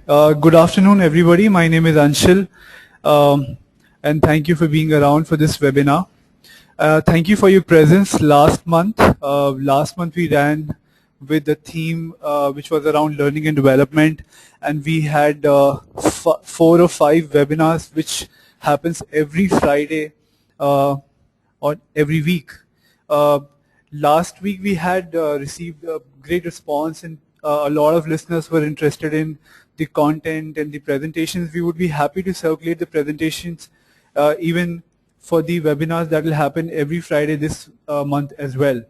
Good afternoon, everybody. My name is Anshul, um, and thank you for being around for this webinar. Thank you for your presence last month. Last month we ran with the theme which was around learning and development, and we had 4 or 5 webinars which happens every Friday or every week. Uh, Last week we had received a great response, and a lot of listeners were interested in the content and the presentations. We would be happy to circulate the presentations even for the webinars that will happen every Friday this month as well.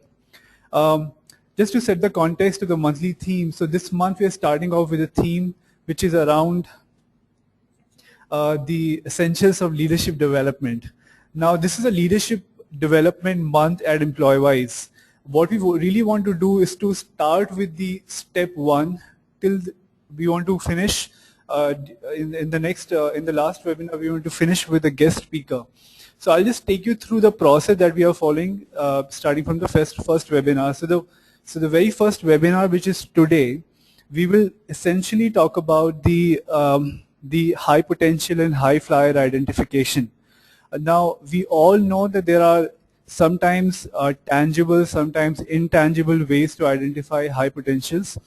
Um, just to set the context of the monthly theme, so this month we are starting off with a theme which is around the essentials of leadership development. Now, this is a leadership development month at EmployWise. What we really want to do is to start with the step 1 till we want to finish in the last webinar. We want to finish with a guest speaker. So I'll just take you through the process that we are following, starting from the first webinar. So the very first webinar, which is today, we will essentially talk about the high potential and high flyer identification. Now, we all know that there are sometimes tangible, sometimes intangible ways to identify high potentials.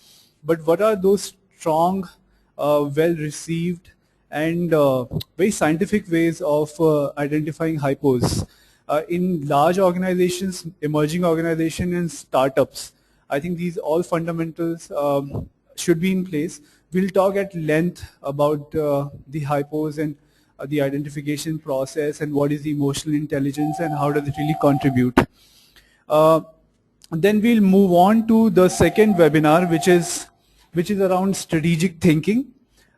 But what are those strong, well-received, and very scientific ways of identifying hypos? In large organizations, emerging organizations, and startups, I think these all fundamentals should be in place. We'll talk at length about the hypos and the identification process and what is the emotional intelligence and how does it really contribute. Then we'll move on to the second webinar, which is around strategic thinking.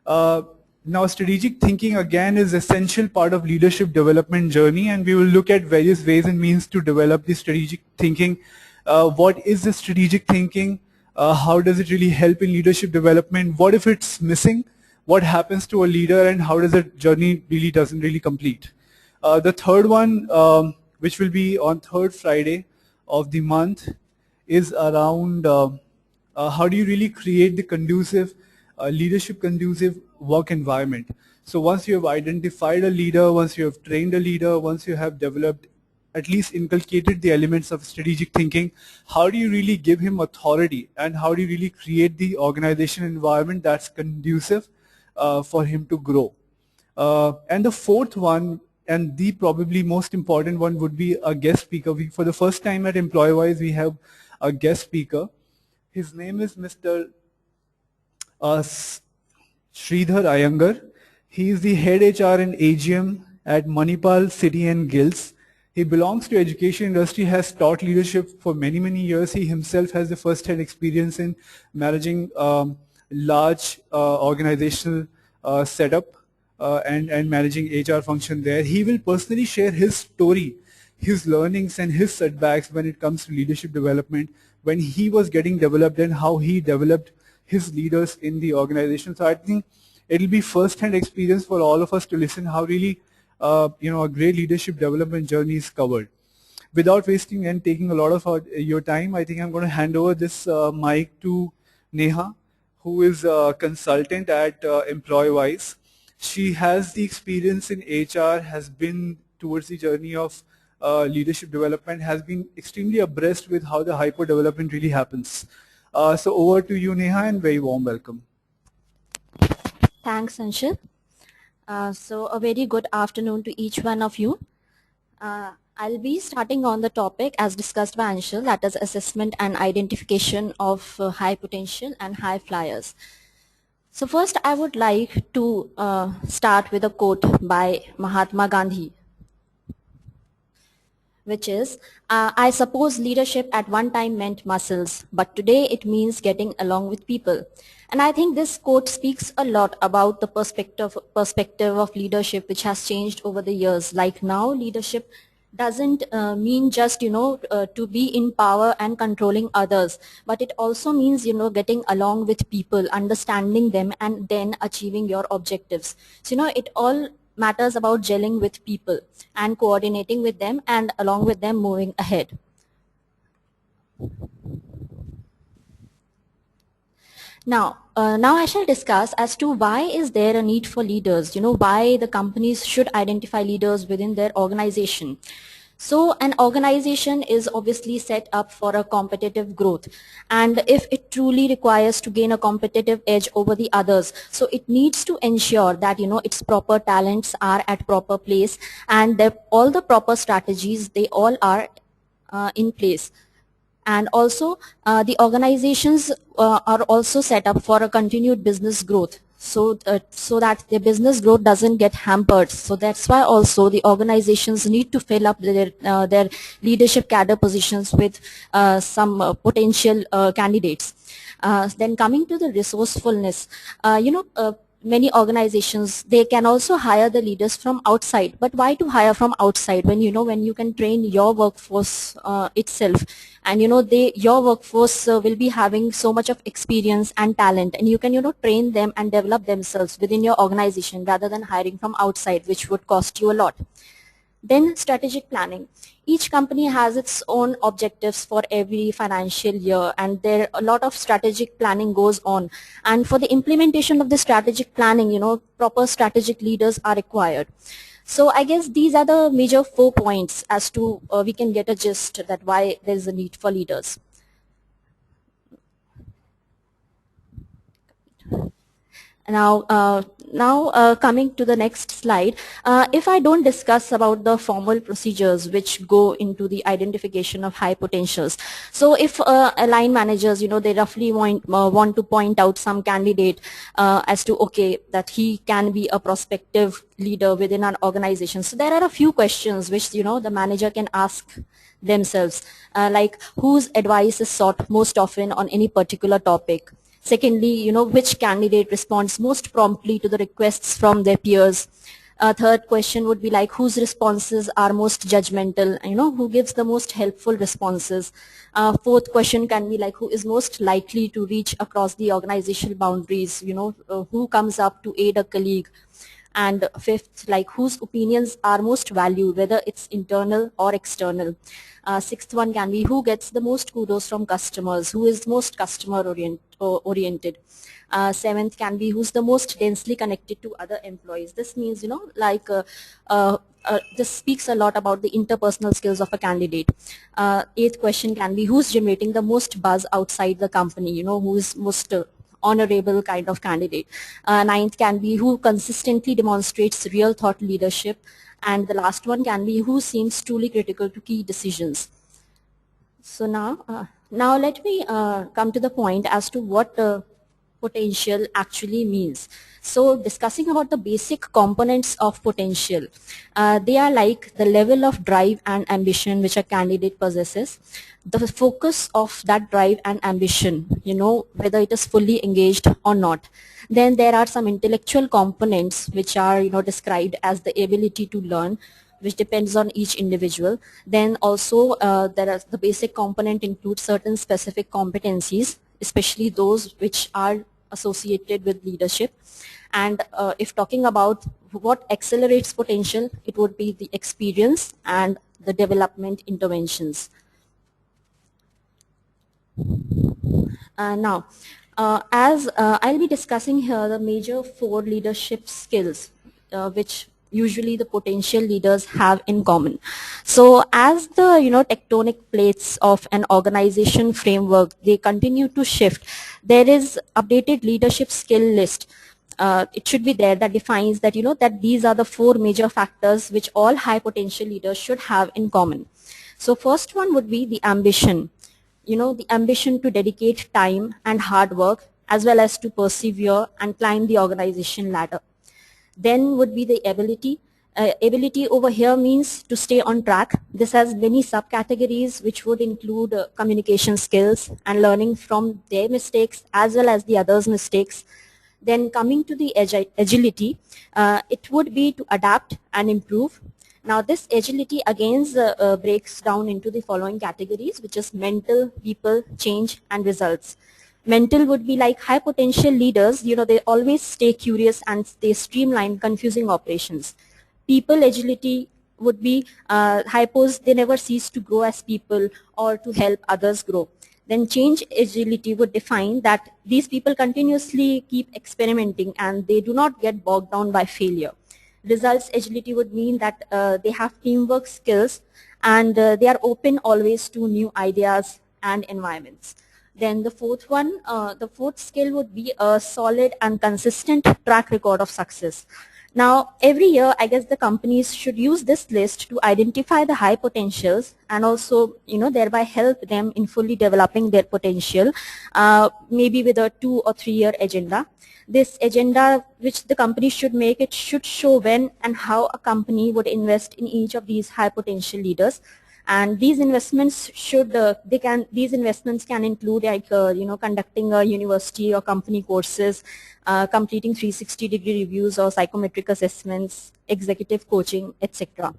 Now, strategic thinking again is essential part of leadership development journey, and we will look at various ways and means to develop the strategic thinking. What is the strategic thinking? How does it really help in leadership development? What if it's missing? What happens to a leader, and how does the journey doesn't really complete? The third one, which will be on third Friday of the month, is around how do you really create the conducive, leadership conducive work environment. So once you have identified a leader, once you have trained a leader, once you have developed, at least inculcated the elements of strategic thinking, how do you really give him authority, and how do you really create the organization environment that's conducive for him to grow? And the fourth one, and the probably most important one, would be a guest speaker. For the first time at EmployWise, we have a guest speaker. His name is Mr. Sridhar Iyengar. He is the head HR and AGM at Manipal City and Guilds. He belongs to education industry, has taught leadership for many, many years. He himself has the first-hand experience in managing large organizational setup and managing HR function there. He will personally share his story, his learnings and his setbacks when it comes to leadership development, when he was getting developed and how he developed his leaders in the organization. So I think it'll be first-hand experience for all of us to listen how really a great leadership development journey is covered. Without wasting and taking a lot of your time, I think I'm going to hand over this mic to Neha, who is a consultant at EmployWise. She has the experience in HR, has been towards the journey of leadership development, has been extremely abreast with how the hyper development really happens. So over to you, Neha, and very warm welcome. Thanks, Anshul. So a very good afternoon to each one of you. I'll be starting on the topic as discussed by Anshul, that is assessment and identification of high potential and high flyers. So first I would like to start with a quote by Mahatma Gandhi, which is, I suppose leadership at one time meant muscles, but today it means getting along with people. And I think this quote speaks a lot about the perspective of leadership, which has changed over the years. Like now, leadership doesn't mean just, to be in power and controlling others, but it also means, getting along with people, understanding them, and then achieving your objectives. So, it all matters about gelling with people and coordinating with them and along with them moving ahead. Now I shall discuss as to why is there a need for leaders, why the companies should identify leaders within their organization. So an organization is obviously set up for a competitive growth, and if it truly requires to gain a competitive edge over the others, so it needs to ensure that its proper talents are at proper place, and that all the proper strategies, they all are in place. And also the organizations are also set up for a continued business growth, so that the business growth doesn't get hampered. So that's why also the organizations need to fill up their leadership cadre positions with some potential candidates. Then coming to the resourcefulness, many organizations, they can also hire the leaders from outside. But why to hire from outside when when you can train your workforce itself, and your workforce will be having so much of experience and talent, and you can train them and develop themselves within your organization rather than hiring from outside, which would cost you a lot. Then strategic planning. Each company has its own objectives for every financial year, and there a lot of strategic planning goes on. And for the implementation of the strategic planning, proper strategic leaders are required. So I guess these are the major 4 points as to we can get a gist that why there is a need for leaders. Now coming to the next slide, if I don't discuss about the formal procedures which go into the identification of high potentials. So if a line managers, they roughly want to point out some candidate as to, okay, that he can be a prospective leader within an organization. So there are a few questions which, the manager can ask themselves, like whose advice is sought most often on any particular topic. Secondly, which candidate responds most promptly to the requests from their peers. Third question would be like whose responses are most judgmental, who gives the most helpful responses. Fourth question can be like who is most likely to reach across the organizational boundaries, who comes up to aid a colleague. And fifth, like whose opinions are most valued, whether it's internal or external. Sixth one can be who gets the most kudos from customers, who is most customer oriented. Seventh can be who's the most densely connected to other employees. This means, this speaks a lot about the interpersonal skills of a candidate. Eighth question can be who's generating the most buzz outside the company, who is most honorable kind of candidate. Ninth can be who consistently demonstrates real thought leadership. And the last one can be who seems truly critical to key decisions. So now let me come to the point as to what potential actually means. So discussing about the basic components of potential, they are like the level of drive and ambition which a candidate possesses, the focus of that drive and ambition, whether it is fully engaged or not. Then there are some intellectual components which are described as the ability to learn, which depends on each individual. Then also there are the basic component includes certain specific competencies, especially those which are associated with leadership. And if talking about what accelerates potential, it would be the experience and the development interventions. Now, as I'll be discussing here the major 4 leadership skills which usually the potential leaders have in common. So as the tectonic plates of an organization framework, they continue to shift, there is updated leadership skill list. It should be there that defines that that these are the 4 major factors which all high potential leaders should have in common. So first one would be the ambition. The ambition to dedicate time and hard work as well as to persevere and climb the organization ladder. Then would be the ability. Ability over here means to stay on track. This has many subcategories which would include communication skills and learning from their mistakes as well as the others' mistakes. Then coming to the agility, it would be to adapt and improve. Now this agility again breaks down into the following categories, which is mental, people, change and results. Mental would be like high potential leaders, they always stay curious and they streamline confusing operations. People agility would be hypos, they never cease to grow as people or to help others grow. Then change agility would define that these people continuously keep experimenting and they do not get bogged down by failure. Results agility would mean that they have teamwork skills and they are open always to new ideas and environments. Then the fourth one, the fourth skill would be a solid and consistent track record of success. Now, every year, I guess the companies should use this list to identify the high potentials and also, thereby help them in fully developing their potential, maybe with a 2 or 3 year agenda. This agenda which the company should make, it should show when and how a company would invest in each of these high potential leaders. And these investments these investments can include like conducting a university or company courses, completing 360-degree reviews or psychometric assessments, executive coaching, etc.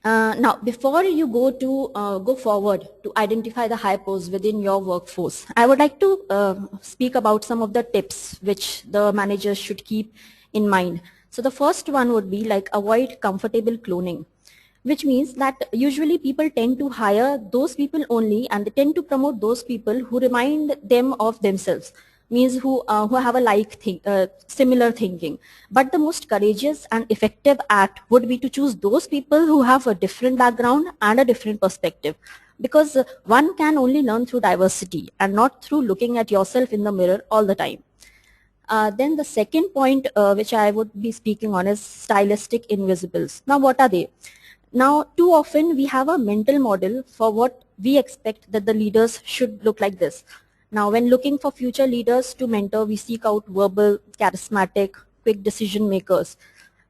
Now, before you go forward to identify the high pose within your workforce, I would like to speak about some of the tips which the managers should keep in mind. So the first one would be like avoid comfortable cloning, which means that usually people tend to hire those people only and they tend to promote those people who remind them of themselves, means who have a similar thinking. But the most courageous and effective act would be to choose those people who have a different background and a different perspective, because one can only learn through diversity and not through looking at yourself in the mirror all the time. Then the second point which I would be speaking on is stylistic invisibles. Now, what are they? Now, too often we have a mental model for what we expect that the leaders should look like this. Now, when looking for future leaders to mentor, we seek out verbal, charismatic, quick decision makers.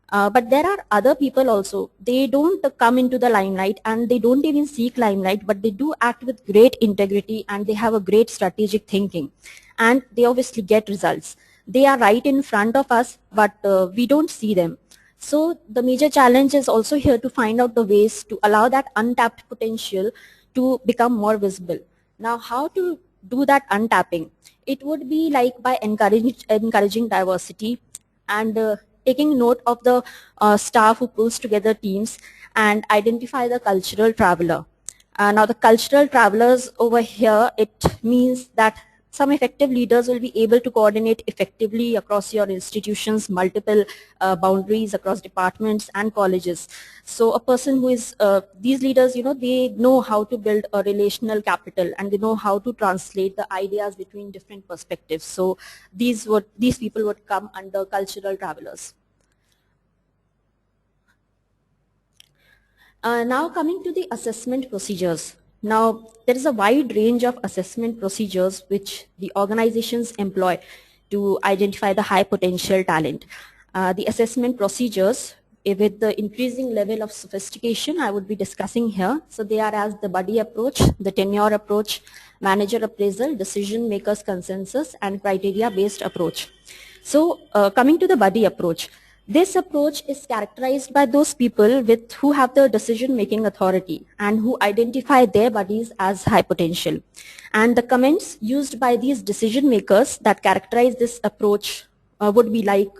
But there are other people also. They don't come into the limelight and they don't even seek limelight, but they do act with great integrity and they have a great strategic thinking. And they obviously get results. They are right in front of us, but we don't see them. So the major challenge is also here to find out the ways to allow that untapped potential to become more visible. Now, how to do that untapping? It would be like by encouraging diversity and taking note of the staff who pulls together teams and identify the cultural traveler. Now, the cultural travelers over here, it means that some effective leaders will be able to coordinate effectively across your institutions, multiple boundaries across departments and colleges. So a person who is, these leaders, they know how to build a relational capital and they know how to translate the ideas between different perspectives. So these people would come under cultural travelers. Now coming to the assessment procedures. Now, there is a wide range of assessment procedures which the organizations employ to identify the high potential talent. The assessment procedures, with the increasing level of sophistication, I would be discussing here. So they are as the buddy approach, the tenure approach, manager appraisal, decision makers consensus, and criteria based approach. So coming to the buddy approach. This approach is characterized by those people who have the decision-making authority and who identify their buddies as high potential. And the comments used by these decision makers that characterize this approach would be like,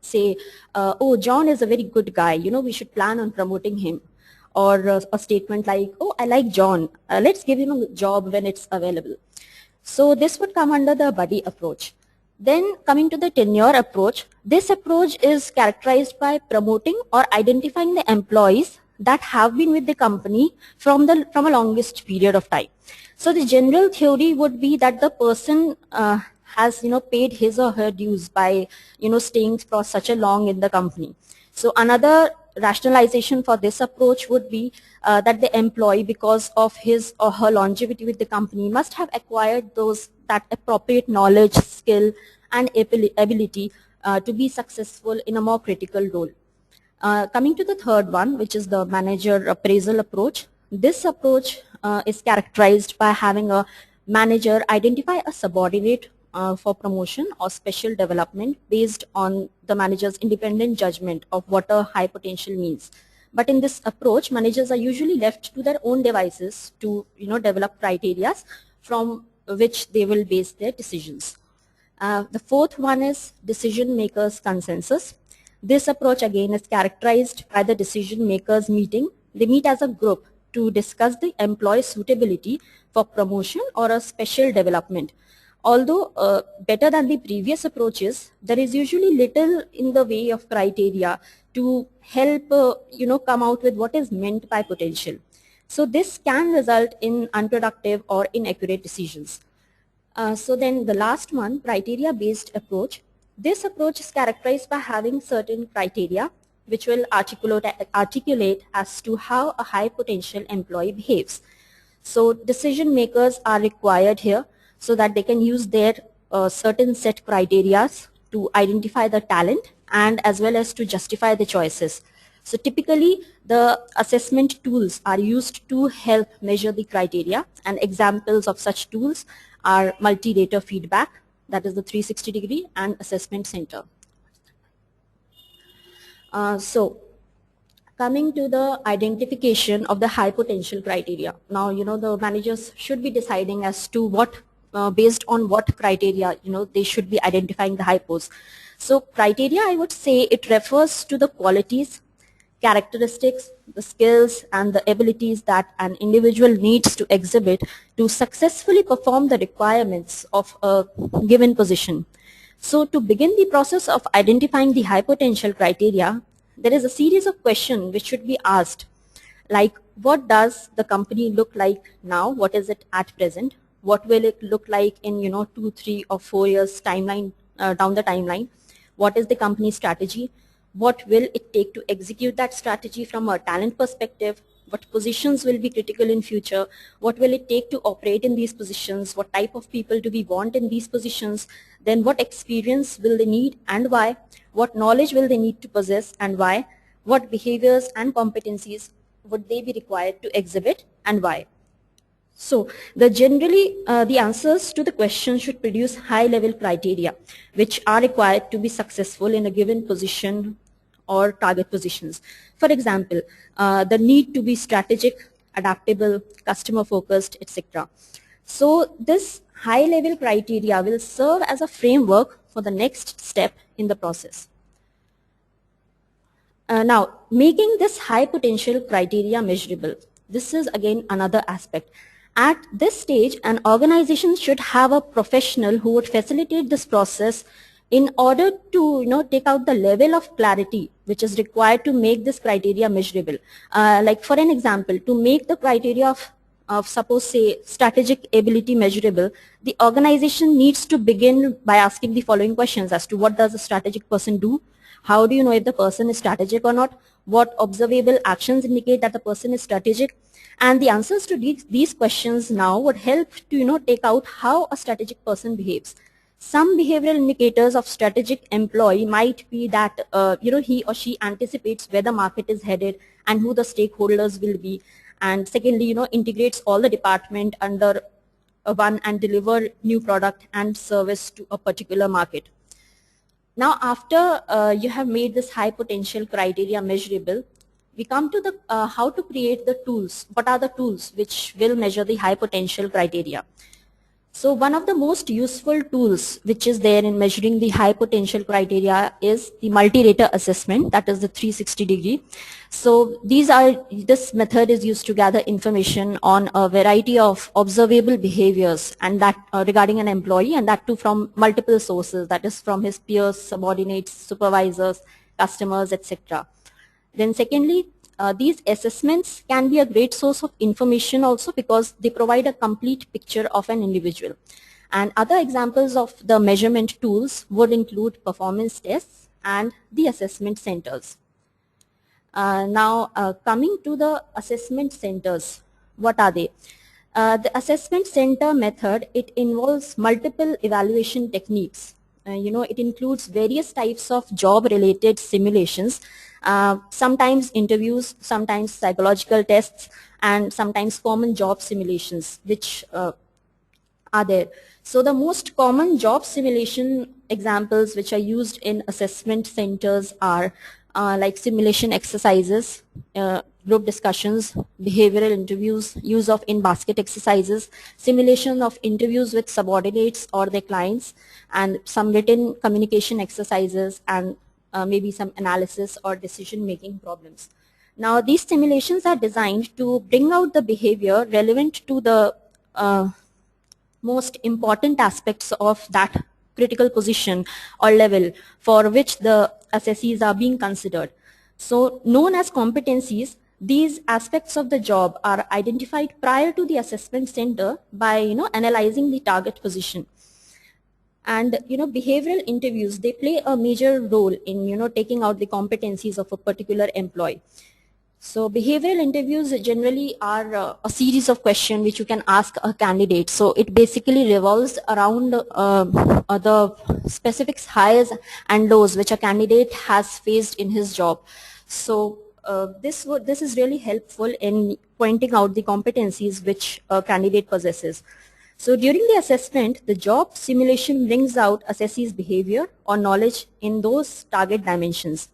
say, oh, John is a very good guy, we should plan on promoting him. Or a statement like, oh, I like John, let's give him a job when it's available. So this would come under the buddy approach. Then coming to the tenure approach, this approach is characterized by promoting or identifying the employees that have been with the company from a longest period of time. So the general theory would be that the person has paid his or her dues by staying for such a long in the company. So another rationalization for this approach would be that the employee, because of his or her longevity with the company, must have acquired that appropriate knowledge, skill, and ability to be successful in a more critical role. Coming to the third one, which is the manager appraisal approach. This approach is characterized by having a manager identify a subordinate for promotion or special development based on the manager's independent judgment of what a high potential means. But in this approach, managers are usually left to their own devices to develop criteria from which they will base their decisions. The fourth one is decision makers consensus. This approach again is characterized by the decision makers meeting. They meet as a group to discuss the employee suitability for promotion or a special development. Although better than the previous approaches, there is usually little in the way of criteria to help come out with what is meant by potential. So this can result in unproductive or inaccurate decisions. So then the last one, criteria-based approach. This approach is characterized by having certain criteria which will articulate as to how a high potential employee behaves. So decision makers are required here so that they can use their certain set criteria to identify the talent and as well as to justify the choices. So typically the assessment tools are used to help measure the criteria, and examples of such tools are multi-rater feedback, that is the 360 degree, and assessment center. So coming to the identification of the high potential criteria. Now, the managers should be deciding as to what, based on what criteria, they should be identifying the high pos. So criteria, I would say, it refers to the qualities, characteristics, the skills and the abilities that an individual needs to exhibit to successfully perform the requirements of a given position. So to begin the process of identifying the high potential criteria, there is a series of questions which should be asked, like what does the company look like now, what is it at present, what will it look like in 2, 3 or 4 years timeline, down the timeline, what is the company strategy, what will it take to execute that strategy from a talent perspective, what positions will be critical in future, what will it take to operate in these positions, what type of people do we want in these positions, then what experience will they need and why, what knowledge will they need to possess and why, what behaviors and competencies would they be required to exhibit and why. So the answers to the question should produce high level criteria which are required to be successful in a given position or target positions. For example, the need to be strategic, adaptable, customer focused, etc. So this high level criteria will serve as a framework for the next step in the process. Now, making this high potential criteria measurable, this is again another aspect. At this stage, an organization should have a professional who would facilitate this process in order to take out the level of clarity which is required to make this criteria measurable. Like for an example, to make the criteria of suppose say strategic ability measurable, the organization needs to begin by asking the following questions as to what does a strategic person do, how do you know if the person is strategic or not, what observable actions indicate that the person is strategic, and the answers to these questions now would help to take out how a strategic person behaves. Some behavioral indicators of strategic employee might be that he or she anticipates where the market is headed and who the stakeholders will be, and secondly integrates all the department under one and deliver new product and service to a particular market. Now after you have made this high potential criteria measurable, we come to the how to create the tools. What are the tools which will measure the high potential criteria? So one of the most useful tools which is there in measuring the high potential criteria is the multi-rater assessment, that is the 360 degree. So this method is used to gather information on a variety of observable behaviors and that regarding an employee, and that too from multiple sources, that is from his peers, subordinates, supervisors, customers, etc. Then secondly, these assessments can be a great source of information also because they provide a complete picture of an individual. And other examples of the measurement tools would include performance tests and the assessment centers. Now coming to the assessment centers, what are they? The assessment center method, it involves multiple evaluation techniques. It includes various types of job related simulations, sometimes interviews, sometimes psychological tests, and sometimes common job simulations which are there. So the most common job simulation examples which are used in assessment centers are like simulation exercises, group discussions, behavioral interviews, use of in-basket exercises, simulation of interviews with subordinates or their clients, and some written communication exercises, and maybe some analysis or decision-making problems. Now, these simulations are designed to bring out the behavior relevant to the most important aspects of that critical position or level for which the assessees are being considered. So, known as competencies, these aspects of the job are identified prior to the assessment center by analyzing the target position. And behavioral interviews, they play a major role in taking out the competencies of a particular employee. So behavioral interviews generally are a series of questions which you can ask a candidate. So it basically revolves around the specific highs and lows which a candidate has faced in his job. So this is really helpful in pointing out the competencies which a candidate possesses. So during the assessment, the job simulation brings out assessee's behavior or knowledge in those target dimensions.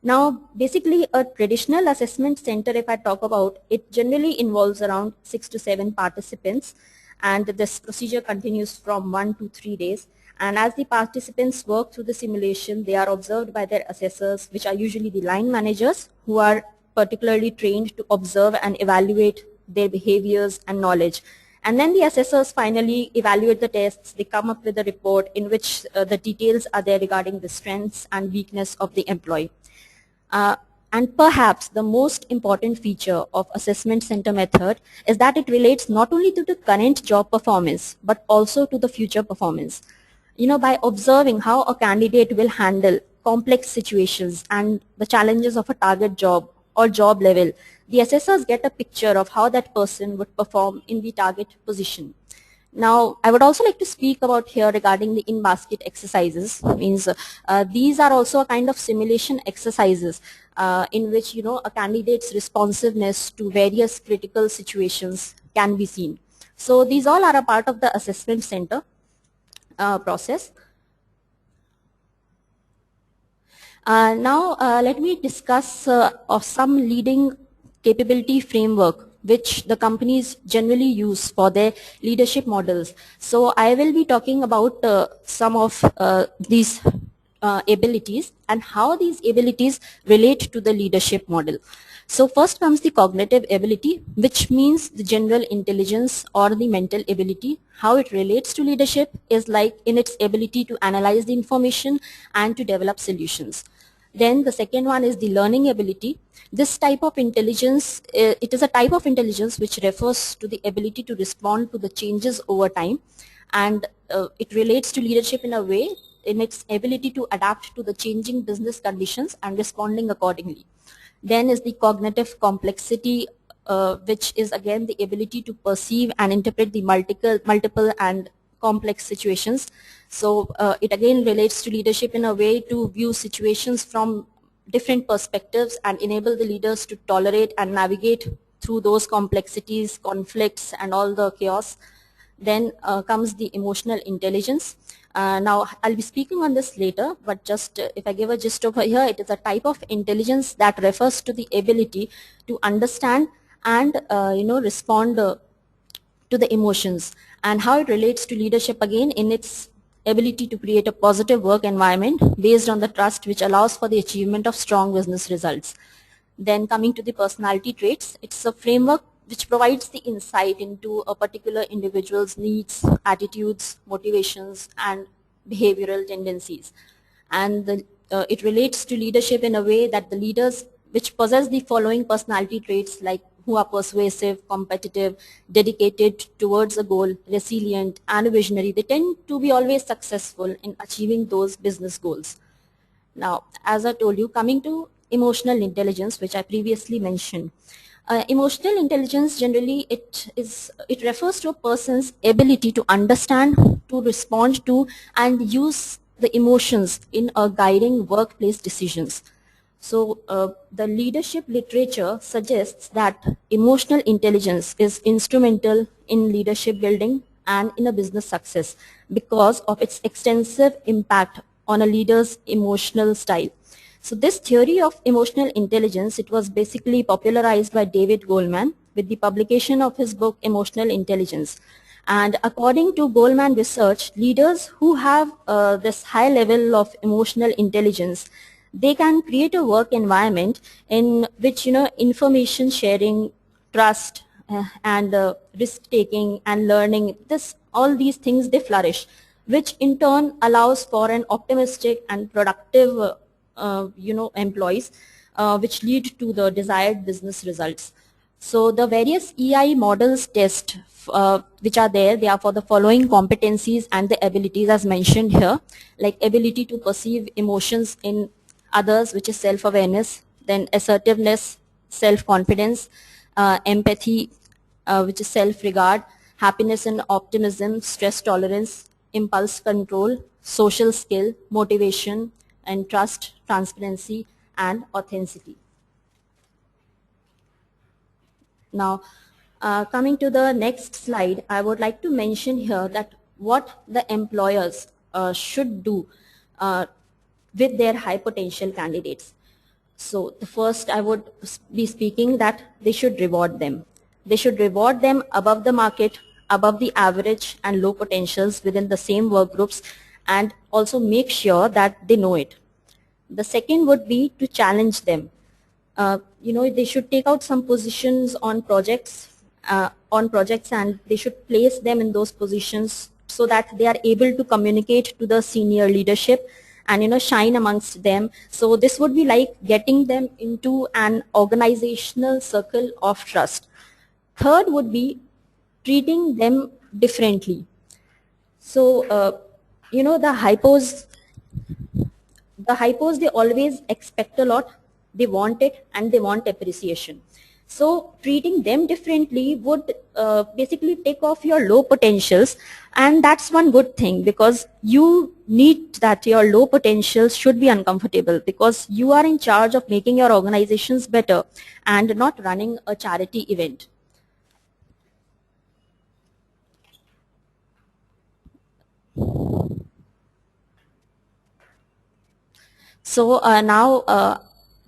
Now, basically a traditional assessment center, if I talk about, it generally involves around 6 to 7 participants, and this procedure continues from 1 to 3 days. And as the participants work through the simulation, they are observed by their assessors, which are usually the line managers, who are particularly trained to observe and evaluate their behaviors and knowledge. And then the assessors finally evaluate the tests. They come up with a report in which the details are there regarding the strengths and weakness of the employee. And perhaps the most important feature of assessment center method is that it relates not only to the current job performance but also to the future performance. By observing how a candidate will handle complex situations and the challenges of a target job or job level, the assessors get a picture of how that person would perform in the target position. Now, I would also like to speak about here regarding the in-basket exercises. Means these are also a kind of simulation exercises in which a candidate's responsiveness to various critical situations can be seen. So these all are a part of the assessment center process. Now, let me discuss of some leading capability framework which the companies generally use for their leadership models. So I will be talking about some of these abilities and how these abilities relate to the leadership model. So first comes the cognitive ability, which means the general intelligence or the mental ability. How it relates to leadership is like in its ability to analyze the information and to develop solutions. Then the second one is the learning ability. This type of intelligence, it is a type of intelligence which refers to the ability to respond to the changes over time, and it relates to leadership in a way in its ability to adapt to the changing business conditions and responding accordingly. Then is the cognitive complexity, which is again the ability to perceive and interpret the multiple and complex situations. So it again relates to leadership in a way to view situations from different perspectives and enable the leaders to tolerate and navigate through those complexities, conflicts, and all the chaos. Then comes the emotional intelligence. Now, I'll be speaking on this later, but just if I give a gist over here, it is a type of intelligence that refers to the ability to understand and respond to the emotions, and how it relates to leadership again in its ability to create a positive work environment based on the trust which allows for the achievement of strong business results. Then coming to the personality traits, it's a framework which provides the insight into a particular individual's needs, attitudes, motivations, and behavioral tendencies. And it relates to leadership in a way that the leaders which possess the following personality traits, like who are persuasive, competitive, dedicated towards a goal, resilient, and visionary, they tend to be always successful in achieving those business goals. Now, as I told you, coming to emotional intelligence, which I previously mentioned. Emotional intelligence generally it refers to a person's ability to understand, to respond to, and use the emotions in guiding workplace decisions. So the leadership literature suggests that emotional intelligence is instrumental in leadership building and in a business success because of its extensive impact on a leader's emotional style. So this theory of emotional intelligence, it was basically popularized by David Goleman with the publication of his book Emotional Intelligence. And according to Goleman research, leaders who have this high level of emotional intelligence, they can create a work environment in which, information sharing, trust, and risk taking and learning, all these things, they flourish, which in turn allows for an optimistic and productive employees, which lead to the desired business results. So the various EI models test which are there, they are for the following competencies and the abilities as mentioned here, like ability to perceive emotions in others, which is self-awareness, then assertiveness, self-confidence, empathy, which is self-regard, happiness and optimism, stress tolerance, impulse control, social skill, motivation, and trust, transparency, and authenticity. Now, coming to the next slide, I would like to mention here that what the employers should do uh, with their high potential candidates. So the first I would be speaking that they should reward them. They should reward them above the market, above the average and low potentials within the same work groups, and also make sure that they know it. The second would be to challenge them. They should take out some positions on projects, and they should place them in those positions so that they are able to communicate to the senior leadership and shine amongst them. So this would be like getting them into an organizational circle of trust. Third would be treating them differently. So the hypos, they always expect a lot, they want it, and they want appreciation. So treating them differently would basically take off your low potentials, and that's one good thing, because you need that your low potentials should be uncomfortable, because you are in charge of making your organizations better and not running a charity event. So now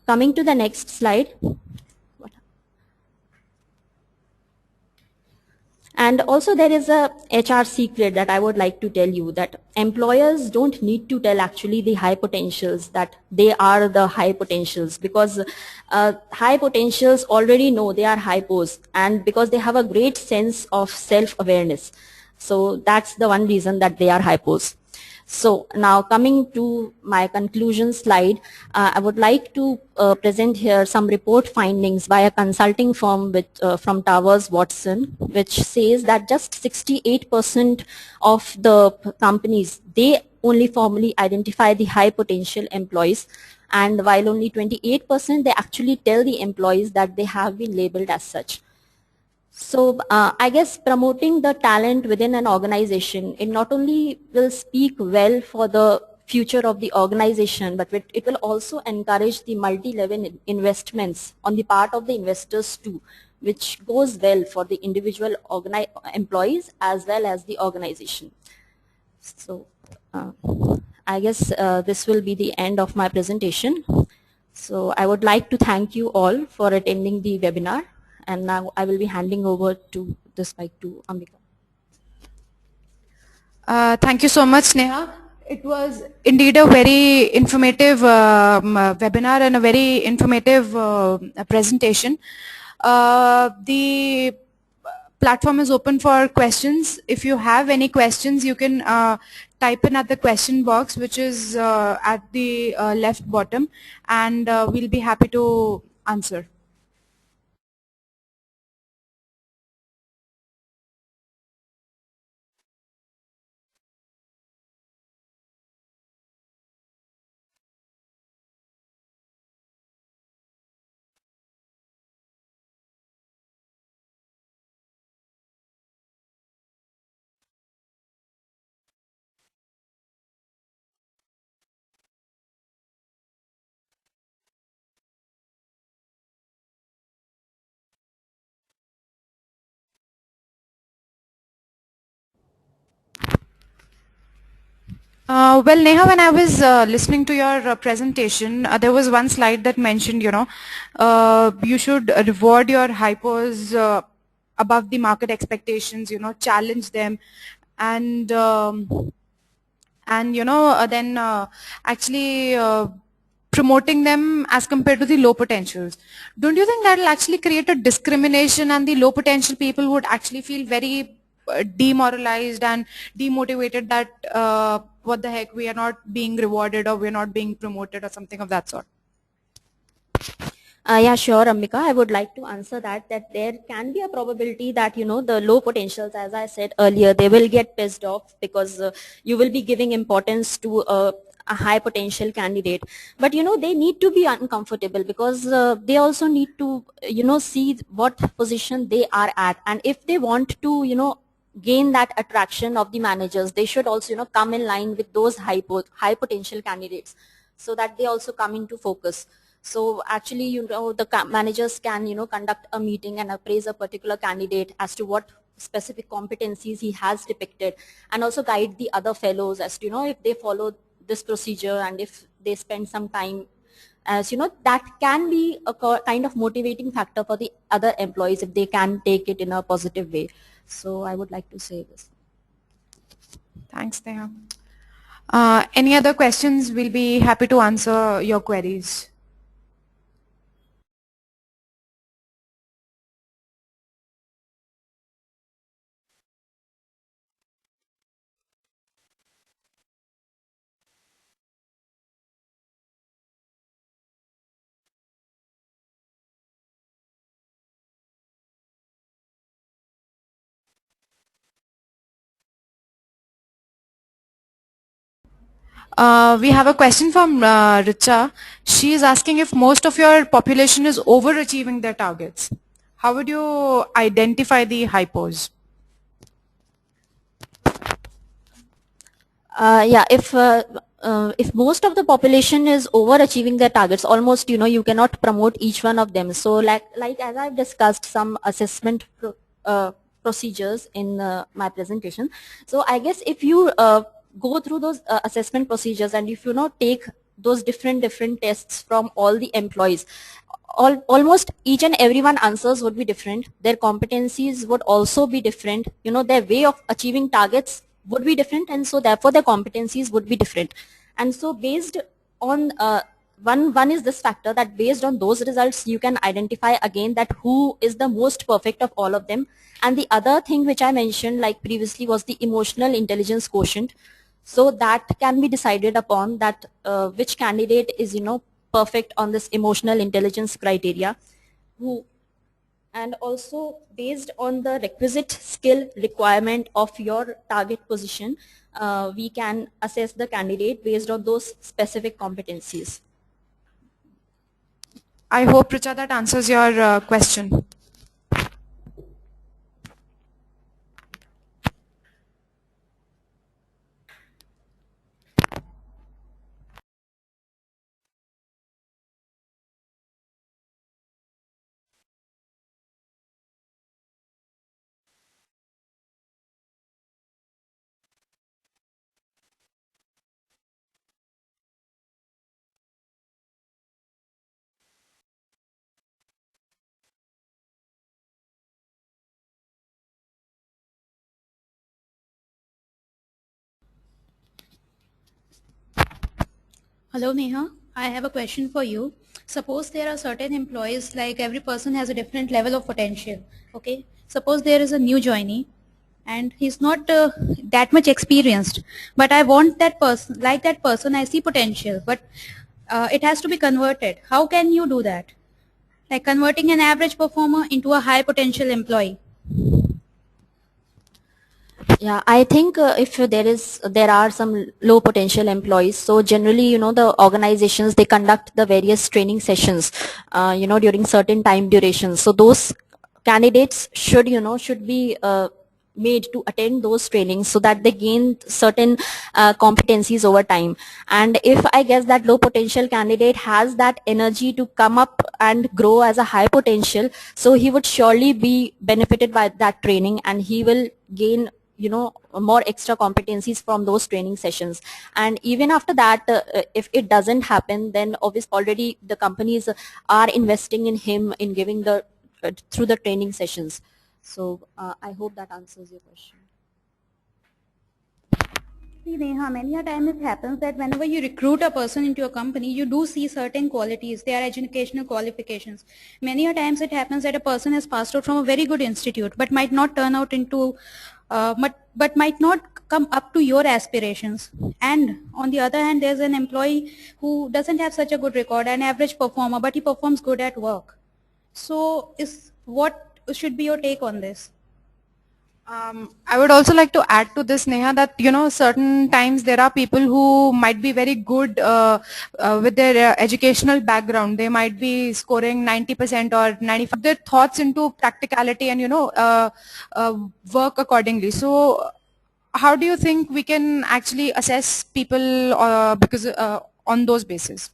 coming to the next slide. And also there is a HR secret that I would like to tell you, that employers don't need to tell actually the high potentials that they are the high potentials, because high potentials already know they are hypos, and because they have a great sense of self-awareness. So that's the one reason that they are hypos. So now coming to my conclusion slide, I would like to present here some report findings by a consulting firm from Towers Watson, which says that just 68% of the companies, they only formally identify the high potential employees, and while only 28% they actually tell the employees that they have been labeled as such. So I guess promoting the talent within an organization, it not only will speak well for the future of the organization, but it will also encourage the multi-level investments on the part of the investors too, which goes well for the individual employees as well as the organization. So uh, I guess this will be the end of my presentation. So I would like to thank you all for attending the webinar, and now I will be handing over to this mic to Ambika. Thank you so much, Neha. It was indeed a very informative webinar and a very informative presentation. The platform is open for questions. If you have any questions, you can type in at the question box, which is at the left bottom, and we'll be happy to answer. Well, Neha, when I was listening to your presentation, there was one slide that mentioned, you should reward your hypos above the market expectations, challenge them, and then actually promoting them as compared to the low potentials. Don't you think that will actually create a discrimination, and the low potential people would actually feel very demoralized and demotivated that what the heck, we are not being rewarded or we are not being promoted or something of that sort? Yeah, sure, Ambika. I would like to answer that there can be a probability that, the low potentials, as I said earlier, they will get pissed off because you will be giving importance to a high potential candidate. But, they need to be uncomfortable because they also need to, see what position they are at. And if they want to, gain that attraction of the managers, they should also, come in line with those high potential candidates so that they also come into focus. So actually, the managers can, conduct a meeting and appraise a particular candidate as to what specific competencies he has depicted, and also guide the other fellows as to, if they follow this procedure and if they spend some time, as that can be a kind of motivating factor for the other employees if they can take it in a positive way. So I would like to say this. Thanks, Neha. Any other questions? We'll be happy to answer your queries. We have a question from Richa. She is asking if most of your population is overachieving their targets. How would you identify the hypos? Yeah, if most of the population is overachieving their targets, almost, you cannot promote each one of them. So like as I've discussed some assessment procedures in my presentation. So I guess if you go through those assessment procedures, and if you take those different tests from all the employees, almost each and everyone answers would be different. Their competencies would also be different. Their way of achieving targets would be different, and so therefore their competencies would be different. And so based on one is this factor, that based on those results you can identify again that who is the most perfect of all of them. And the other thing which I mentioned like previously was the emotional intelligence quotient. So that can be decided upon that which candidate is perfect on this emotional intelligence criteria, who, and also based on the requisite skill requirement of your target position, we can assess the candidate based on those specific competencies. I hope, Richa, that answers your question. Hello Neha, I have a question for you. Suppose there are certain employees, like every person has a different level of potential. Okay, suppose there is a new joinee and he's not that much experienced, but I want that person, like that person I see potential, but it has to be converted. How can you do that? Like converting an average performer into a high potential employee. Yeah, I think if there are some low potential employees, so generally, the organizations, they conduct the various training sessions, during certain time durations. So those candidates should be made to attend those trainings so that they gain certain competencies over time. And if I guess that low potential candidate has that energy to come up and grow as a high potential, so he would surely be benefited by that training, and he will gain more extra competencies from those training sessions. And even after that, if it doesn't happen, then obviously already the companies are investing in him in giving the through the training sessions. So I hope that answers your question. See, Neha, many a time it happens that whenever you recruit a person into a company, you do see certain qualities, their educational qualifications. Many a times it happens that a person has passed out from a very good institute, but might not turn out into, but might not come up to your aspirations. And on the other hand, there's an employee who doesn't have such a good record, an average performer, but he performs good at work. So, what should be your take on this? I would also like to add to this, Neha, that certain times there are people who might be very good with their educational background. They might be scoring 90% or 95. Their thoughts into practicality and work accordingly. So, how do you think we can actually assess people because on those basis?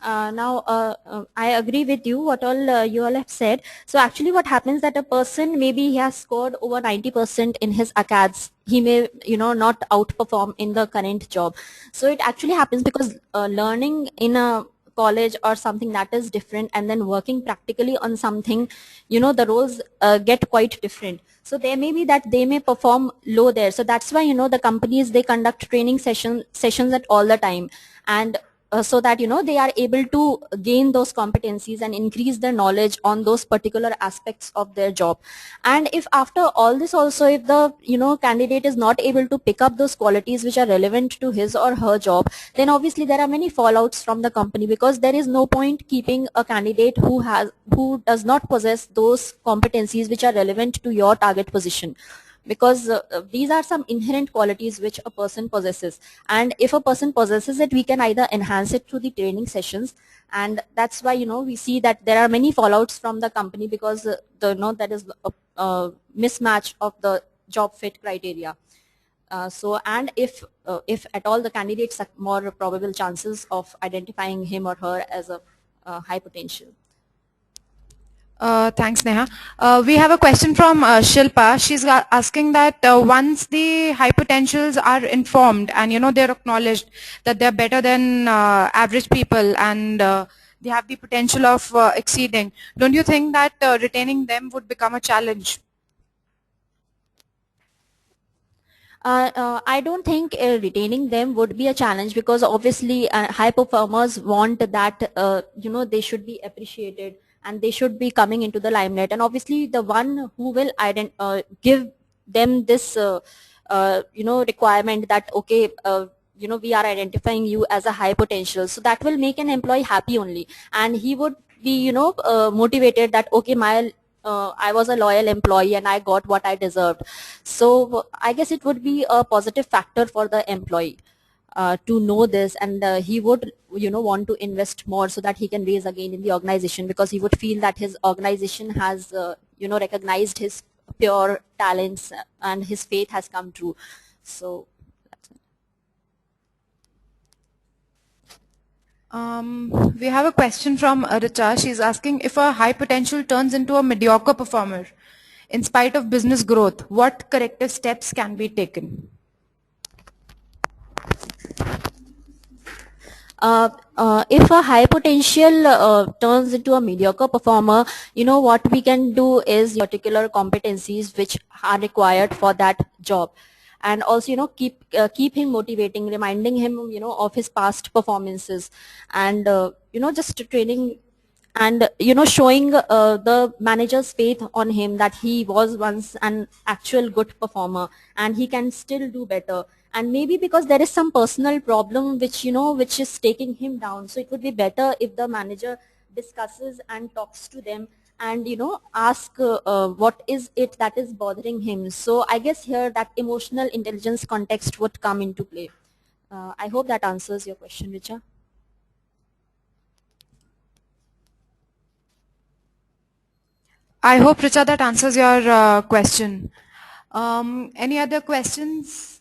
I agree with you what all you all have said. So actually what happens that a person, maybe he has scored over 90% in his acads. He may, not outperform in the current job. So it actually happens because learning in a college or something, that is different, and then working practically on something, the roles get quite different. So there may be that they may perform low there. So that's why, the companies, they conduct training sessions at all the time. And so that they are able to gain those competencies and increase their knowledge on those particular aspects of their job. And if after all this also, if the candidate is not able to pick up those qualities which are relevant to his or her job, then obviously there are many fallouts from the company, because there is no point keeping a candidate who does not possess those competencies which are relevant to your target position, because these are some inherent qualities which a person possesses. And if a person possesses it, we can either enhance it through the training sessions. And that's why we see that there are many fallouts from the company, because that is a mismatch of the job fit criteria. And if at all the candidates have more probable chances of identifying him or her as a high potential. Thanks, Neha. We have a question from Shilpa. She's asking that once the high potentials are informed and they're acknowledged that they're better than average people and they have the potential of exceeding, don't you think that retaining them would become a challenge? I don't think retaining them would be a challenge, because obviously high performers want that they should be appreciated and they should be coming into the limelight. And obviously the one who will give them this requirement that okay, we are identifying you as a high potential, so that will make an employee happy only, and he would be motivated that okay, I was a loyal employee and I got what I deserved. So I guess it would be a positive factor for the employee to know this, and he would want to invest more so that he can raise again in the organization, because he would feel that his organization has recognized his pure talents and his faith has come true. So that's it. We have a question from Richa. She's asking, if a high potential turns into a mediocre performer in spite of business growth, what corrective steps can be taken? If a high potential turns into a mediocre performer, what we can do is particular competencies which are required for that job. And also, keep him motivating, reminding him, of his past performances, and, just training and, showing the manager's faith on him that he was once an actual good performer and he can still do better. And maybe because there is some personal problem which is taking him down, so it would be better if the manager discusses and talks to them and ask what is it that is bothering him. So I guess here that emotional intelligence context would come into play. I hope that answers your question, Richa. I hope, Richa, that answers your question. Any other questions?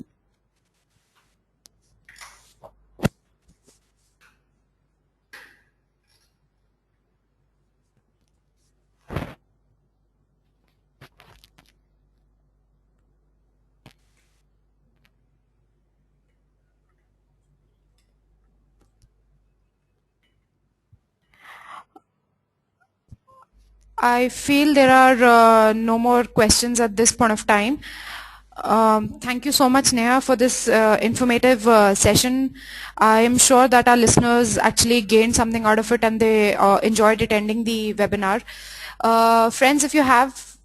I feel there are no more questions at this point of time. Thank you so much, Neha, for this informative session. I am sure that our listeners actually gained something out of it and they enjoyed attending the webinar. Friends, if you have,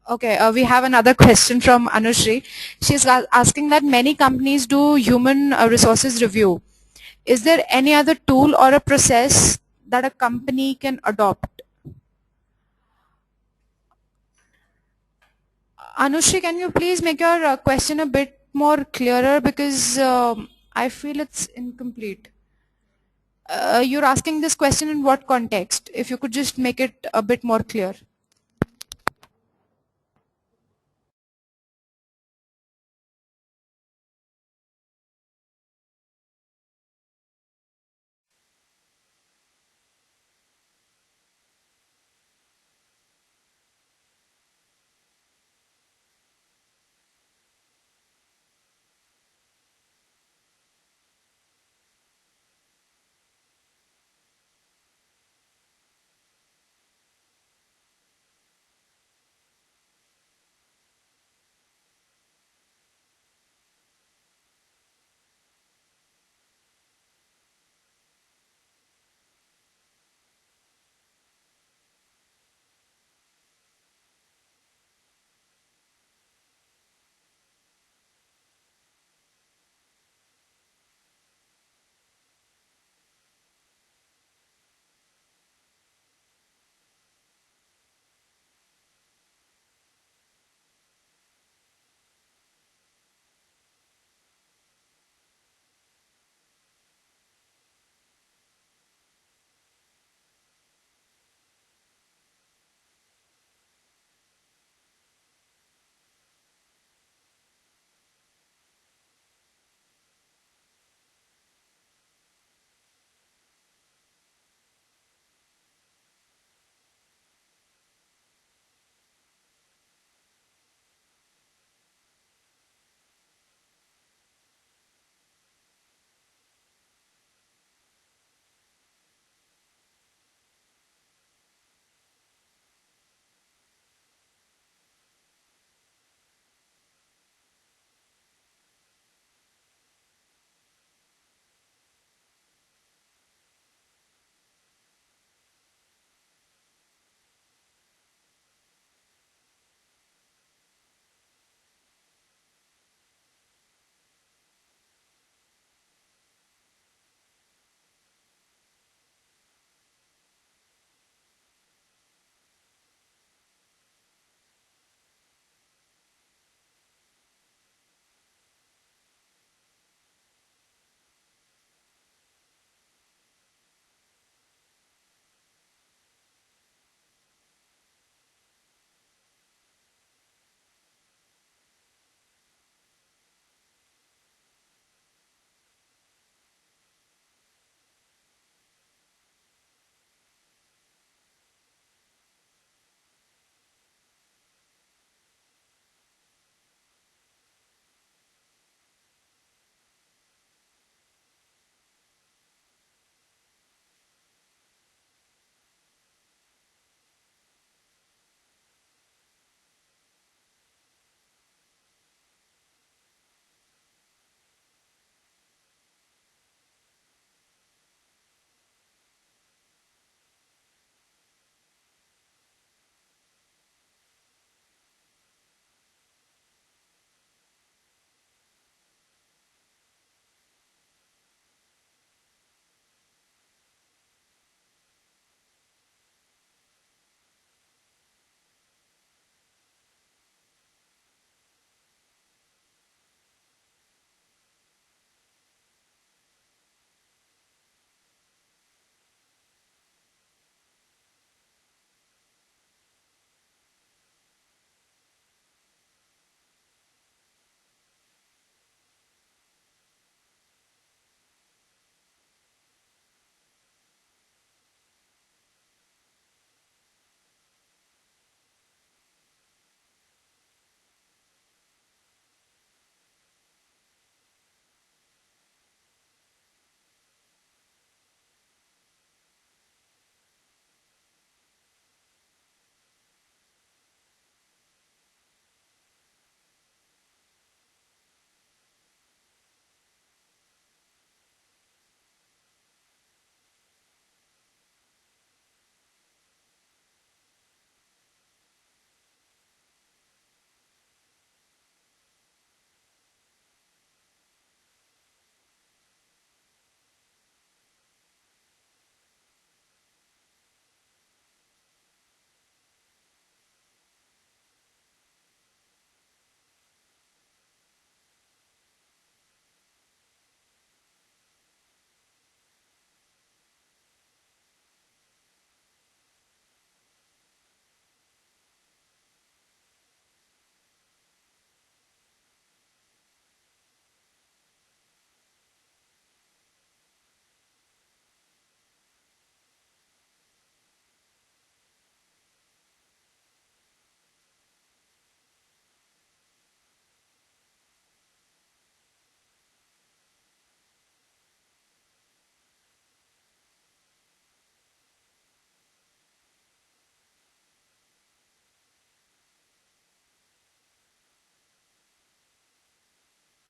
okay, we have another question from Anushri. She's asking that many companies do human resources review. Is there any other tool or a process that a company can adopt? Anushri, can you please make your question a bit more clearer because I feel it's incomplete. You're asking this question in what context? If you could just make it a bit more clear.